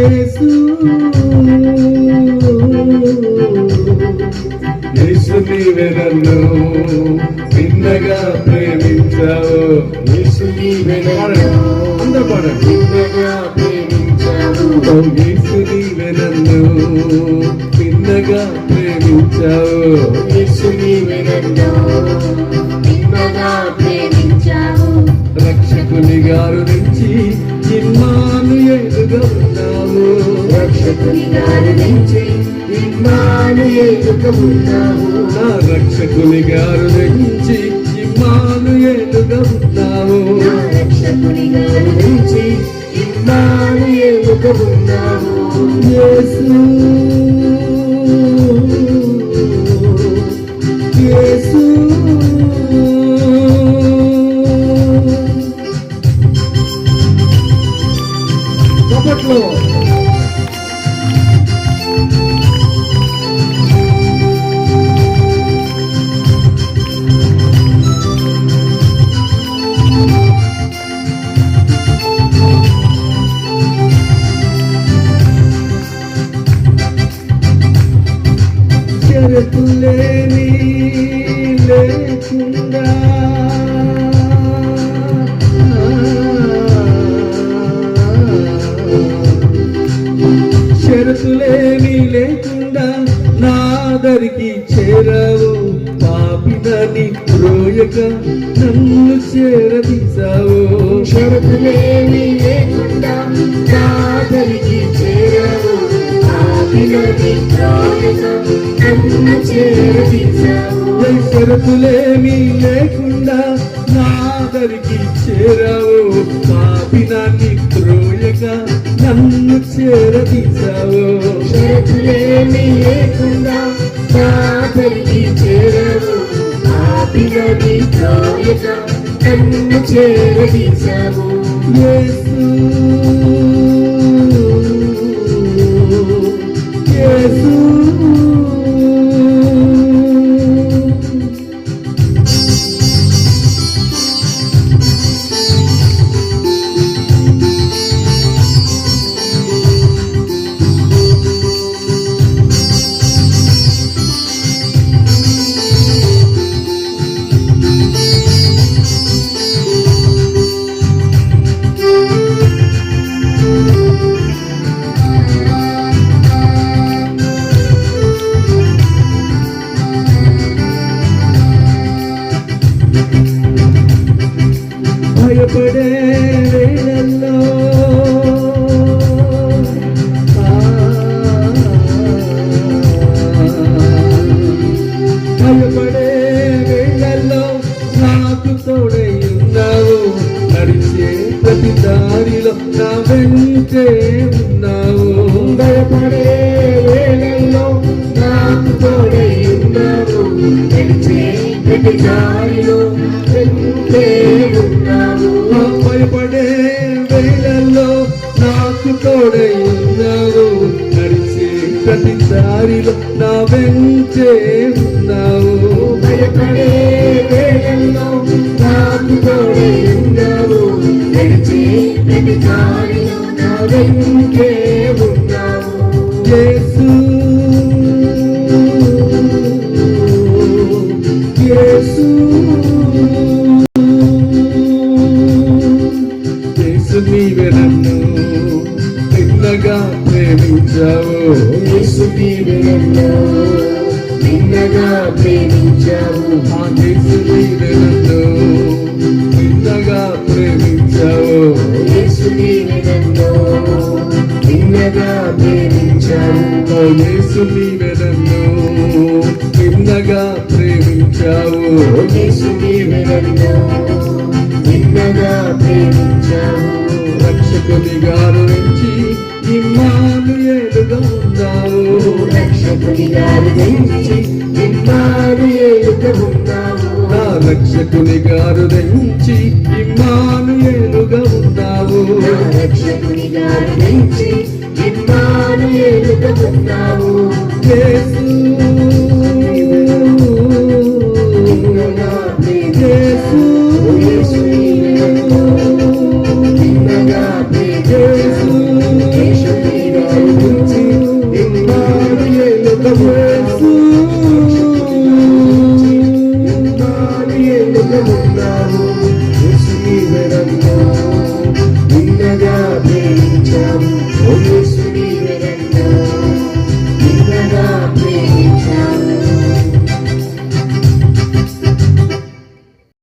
యేసు యేసు నీవే నన్ను భిన్నగా ప్రేమించావు. యేసు నీవే నన్ను భిన్నగా ప్రేమించావు. యేసు నీవే నన్ను భిన్నగా ప్రేమించావు. యేసు నీవే నన్ను భిన్నగా ప్రేమించావు. రక్షకుని గారు నుంచి ఇమ్మానుయేలుగా ఉన్నావు. రక్షకుని గారు నుంచి ఇమ్మానుయేలుగా ఉన్నావు. నా రక్షకుని గారు నుంచి ఇమ్మానుయేలుగా ఉన్నావు. నా రక్షకుని గారు నుంచి ఇమ్మానుయేలుగా ఉన్నావు. యేసు యేసు చప్పట్లు. షరతులేని లేకుండా షరతులేని లేకుండా నాదరికి చేరావు. పాపినని రోయక నన్ను చేరదీశావు. షరతులేని లేకుండా నాదరికి చేరావు. పాపినని రోయక నన్ను చేరదీశావు. షరతులేమి లేకుండా నాదరికి చేరావు. పాపినాన్ని త్రోయక నన్ను చేరదీశావు. షరతులేమి లేకుండా నాదరికి చేరావు. పాపినాన్ని త్రోయక నన్ను చేరదీశావు. యేసు యేసు భయపడే వేళల్లో భయపడే వేళల్లో నాకు తోడై ఉన్నావు. నడిచే ప్రతి దారిలో నా వెంటే ఉన్నావు. భయపడే వేళల్లో నాకు తోడై ఉన్నావు. నడిచే ప్రతి దారిలో వెంటే ఉన్నావు. భయపడే వేళల్లో నాకు తోడై ఉన్నావు. నడిచే ప్రతి దారిలో నా వెంటే ఉన్నావు. భయపడే వేళల్లో నాకు తోడై ఉన్నావు. నడిచే ప్రతి దారిలో నా వెంటే ఉన్నావు. యేసు యేసు యేసు నీవే నన్ను భిన్నగా ప్రేమించావు. యేసు నీవే నన్ను భిన్నగా ప్రేమించావు. యేసు నీవే నన్ను భిన్నగా ప్రేమించావు. యేసు నీవే నన్ను భిన్నగా ప్రేమించావు. యేసు నీవే నన్ను భిన్నగా ప్రేమించావు. యేసు నీవే నన్ను భిన్నగా ప్రేమించావు. రక్షకుని గారు నుంచి ఇమ్మానుయేలుగా ఉన్నావు. రక్షకుని గారు నుంచి ఇమ్మానుయేలుగా ఉన్నావు. నా రక్షకుని గారు నుంచి ఇమ్మానుయేలుగా ఉన్నావు. నా రక్షకుని గారు నుంచి ఇమ్మానుయేలుగా ఉన్నావు. యేసు యేసు యేసు ఉన్నావు